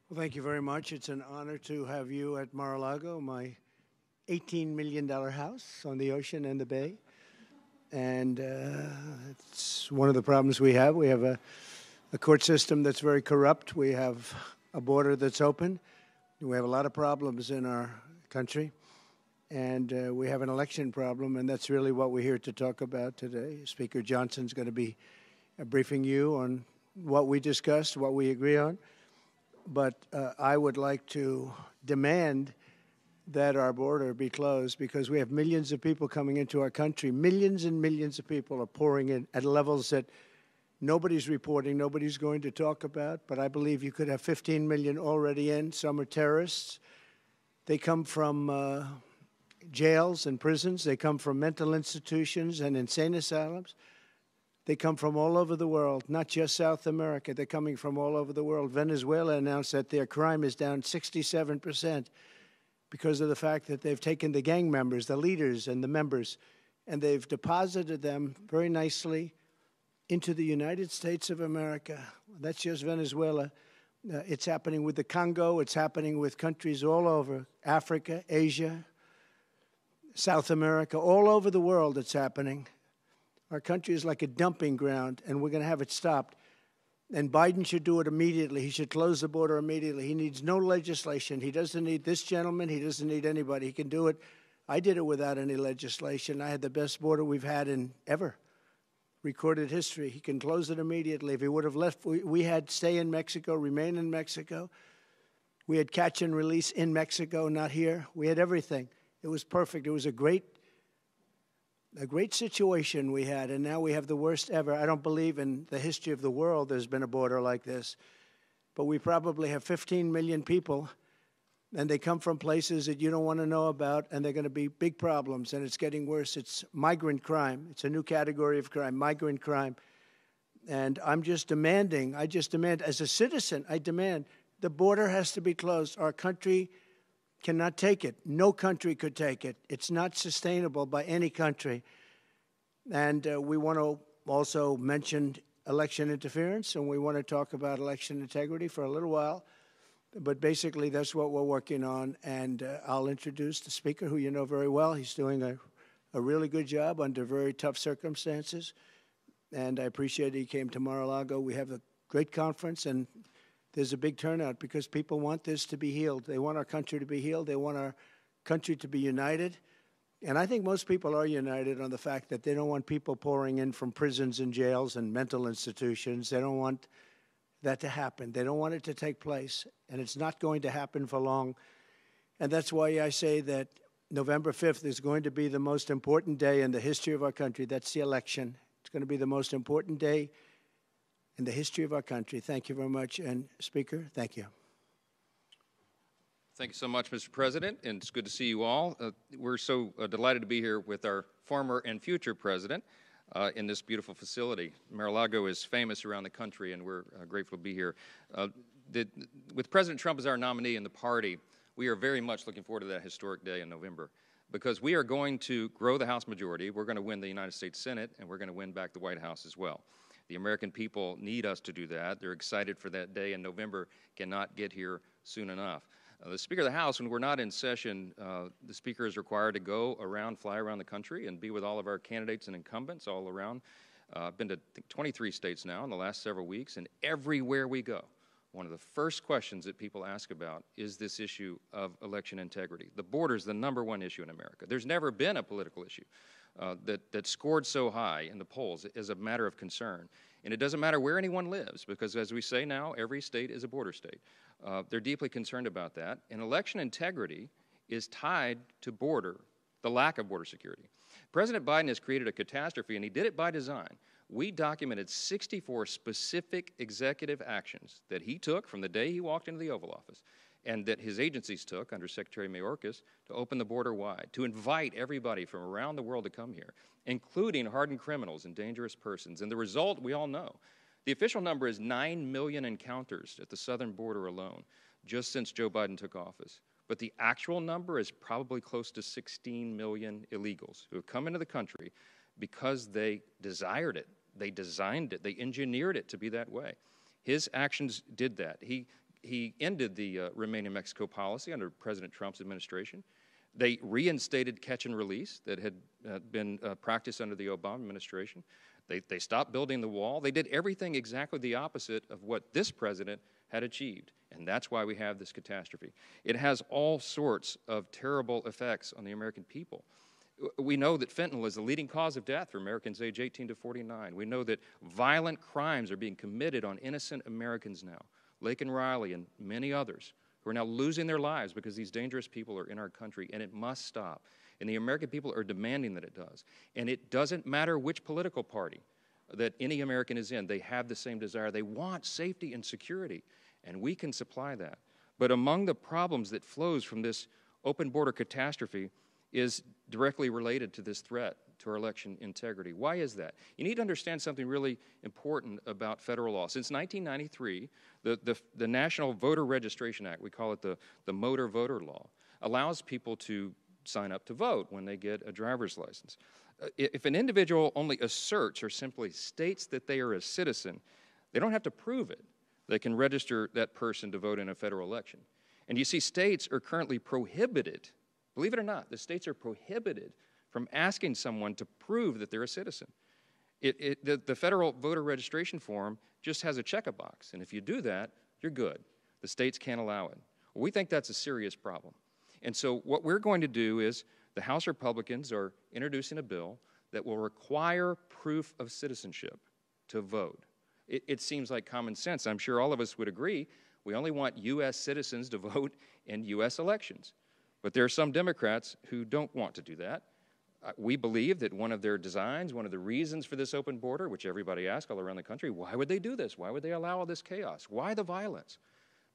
Well, thank you very much. It's an honor to have you at Mar-a-Lago, my $18 million house on the ocean and the bay. And it's one of the problems we have. We have a court system that's very corrupt. We have a border that's open. We have a lot of problems in our country. And we have an election problem, and that's really what we're here to talk about today. Speaker Johnson's going to be briefing you on what we discussed, what we agree on. But I would like to demand that our border be closed because we have millions of people coming into our country. Millions and millions of people are pouring in at levels that nobody's reporting, nobody's going to talk about. But I believe you could have 15 million already in. Some are terrorists. They come from jails and prisons. They come from mental institutions and insane asylums. They come from all over the world, not just South America. They're coming from all over the world. Venezuela announced that their crime is down 67% because of the fact that they've taken the gang members, the leaders and the members, and they've deposited them very nicely into the United States of America. That's just Venezuela. It's happening with the Congo. It's happening with countries all over Africa, Asia, South America, all over the world it's happening. Our country is like a dumping ground, and we're going to have it stopped. And Biden should do it immediately. He should close the border immediately. He needs no legislation. He doesn't need this gentleman. He doesn't need anybody. He can do it. I did it without any legislation. I had the best border we've had in ever recorded history. He can close it immediately. If he would have left, we had stay in Mexico, remain in Mexico. We had catch and release in Mexico, not here. We had everything. It was perfect. It was a great situation we had, and now we have the worst ever. I don't believe in the history of the world there's been a border like this. But we probably have 15 million people, and they come from places that you don't want to know about, and they're going to be big problems, and it's getting worse. It's migrant crime. It's a new category of crime, migrant crime. And I demand, as a citizen, I demand the border has to be closed. Our country cannot take it. No country could take it. It's not sustainable by any country. And we want to also mention election interference, and we want to talk about election integrity for a little while. But basically, that's what we're working on. And I'll introduce the speaker, who you know very well. He's doing a really good job under very tough circumstances. And I appreciate he came to Mar-a-Lago. We have a great conference, and there's a big turnout because people want this to be healed. They want our country to be healed. They want our country to be united. And I think most people are united on the fact that they don't want people pouring in from prisons and jails and mental institutions. They don't want that to happen. They don't want it to take place. And it's not going to happen for long. And that's why I say that November 5th is going to be the most important day in the history of our country. That's the election. It's going to be the most important day in the history of our country. Thank you very much. And Speaker, thank you. Thank you so much, Mr. President, and it's good to see you all. We're so delighted to be here with our former and future president in this beautiful facility. Mar-a-Lago is famous around the country, and we're grateful to be here. With President Trump as our nominee in the party, we are very much looking forward to that historic day in November because we are going to grow the House majority, we're going to win the United States Senate, and we're going to win back the White House as well. The American people need us to do that. They're excited for that day in November, cannot get here soon enough. The Speaker of the House, when we're not in session, the Speaker is required to fly around the country and be with all of our candidates and incumbents all around. I've been to 23 states now in the last several weeks, and everywhere we go, one of the first questions that people ask about is this issue of election integrity. The border is the #1 issue in America. There's never been a political issue that scored so high in the polls as a matter of concern. And it doesn't matter where anyone lives, because as we say now, every state is a border state. They're deeply concerned about that. And election integrity is tied to the lack of border security. President Biden has created a catastrophe, and he did it by design. We documented 64 specific executive actions that he took from the day he walked into the Oval Office and that his agencies took under Secretary Mayorkas to open the border wide, to invite everybody from around the world to come here, including hardened criminals and dangerous persons. And the result, we all know. The official number is 9 million encounters at the southern border alone, just since Joe Biden took office. But the actual number is probably close to 16 million illegals who have come into the country because they desired it, they designed it, they engineered it to be that way. His actions did that. He he ended the Remain in Mexico policy under President Trump's administration. They reinstated catch and release that had been practiced under the Obama administration. They stopped building the wall. They did everything exactly the opposite of what this president had achieved, and that's why we have this catastrophe. It has all sorts of terrible effects on the American people. We know that fentanyl is the leading cause of death for Americans age 18 to 49. We know that violent crimes are being committed on innocent Americans now. Lake and Riley and many others who are now losing their lives because these dangerous people are in our country, and it must stop. And the American people are demanding that it does. And it doesn't matter which political party that any American is in, they have the same desire. They want safety and security, and we can supply that. But among the problems that flows from this open border catastrophe is directly related to this threat to our election integrity. Why is that? You need to understand something really important about federal law. Since 1993, the National Voter Registration Act, we call it the Motor Voter Law, allows people to sign up to vote when they get a driver's license. If an individual only asserts or simply states that they are a citizen, they don't have to prove it. They can register that person to vote in a federal election. And you see, states are currently prohibited, believe it or not, the states are prohibited from asking someone to prove that they're a citizen. The federal voter registration form just has a check-a-box, and if you do that, you're good. The states can't allow it. Well, we think that's a serious problem. And so what we're going to do is the House Republicans are introducing a bill that will require proof of citizenship to vote. It seems like common sense. I'm sure all of us would agree. We only want U.S. citizens to vote in U.S. elections. But there are some Democrats who don't want to do that. We believe that one of their designs, one of the reasons for this open border, which everybody asks all around the country, why would they do this? Why would they allow all this chaos? Why the violence?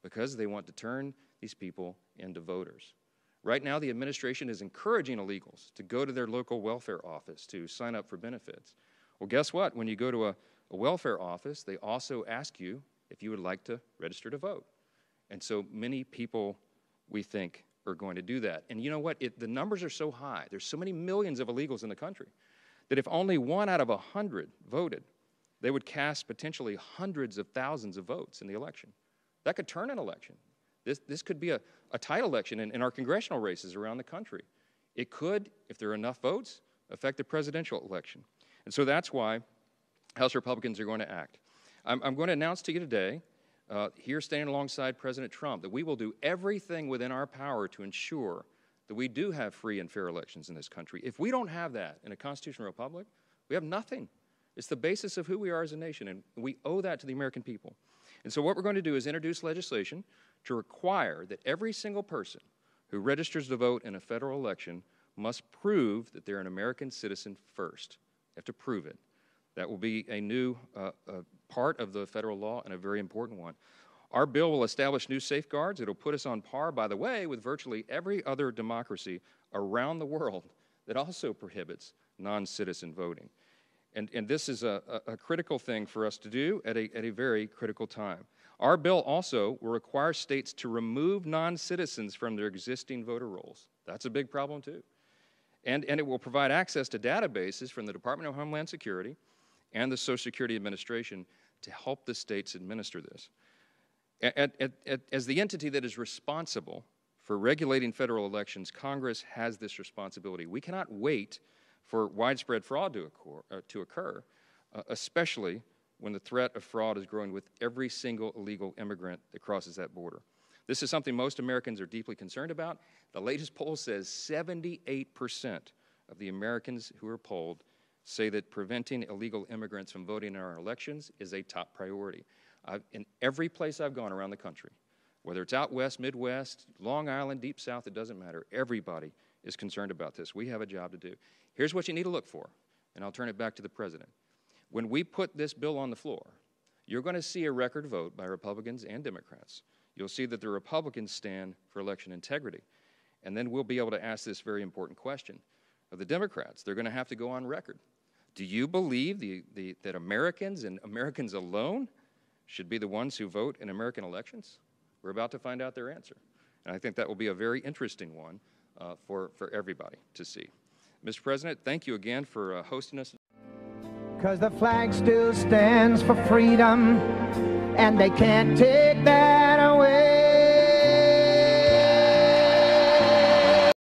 Because they want to turn these people into voters. Right now, the administration is encouraging illegals to go to their local welfare office to sign up for benefits. Well, guess what? When you go to a welfare office, they also ask you if you would like to register to vote. And so many people, we think, are going to do that. And you know what? The numbers are so high. There's so many millions of illegals in the country that if only 1 out of 100 voted, they would cast potentially hundreds of thousands of votes in the election. That could turn an election. This could be a tight election in our congressional races around the country. It could, if there are enough votes, affect the presidential election. And so that's why House Republicans are going to act. I'm going to announce to you today, here standing alongside President Trump, that we will do everything within our power to ensure that we do have free and fair elections in this country. If we don't have that in a constitutional republic, we have nothing. It's the basis of who we are as a nation, and we owe that to the American people. And so what we're going to do is introduce legislation to require that every single person who registers to vote in a federal election must prove that they're an American citizen first. They have to prove it. That will be a new part of the federal law and a very important one. Our bill will establish new safeguards. It'll put us on par, by the way, with virtually every other democracy around the world that also prohibits non-citizen voting. And this is a critical thing for us to do at a very critical time. Our bill also will require states to remove non-citizens from their existing voter rolls. That's a big problem, too. And it will provide access to databases from the Department of Homeland Security and the Social Security Administration to help the states administer this. As the entity that is responsible for regulating federal elections, Congress has this responsibility. We cannot wait for widespread fraud to occur, especially when the threat of fraud is growing with every single illegal immigrant that crosses that border. This is something most Americans are deeply concerned about. The latest poll says 78% of the Americans who are polled say that preventing illegal immigrants from voting in our elections is a top priority. In every place I've gone around the country, whether it's out west, Midwest, Long Island, Deep South, it doesn't matter. Everybody is concerned about this. We have a job to do. Here's what you need to look for, and I'll turn it back to the President. When we put this bill on the floor, you're going to see a record vote by Republicans and Democrats. You'll see that the Republicans stand for election integrity. And then we'll be able to ask this very important question of the Democrats. They're going to have to go on record. Do you believe that Americans and Americans alone should be the ones who vote in American elections? We're about to find out their answer. And I think that will be a very interesting one for everybody to see. Mr. President, thank you again for hosting us. 'Cause the flag still stands for freedom, and they can't take that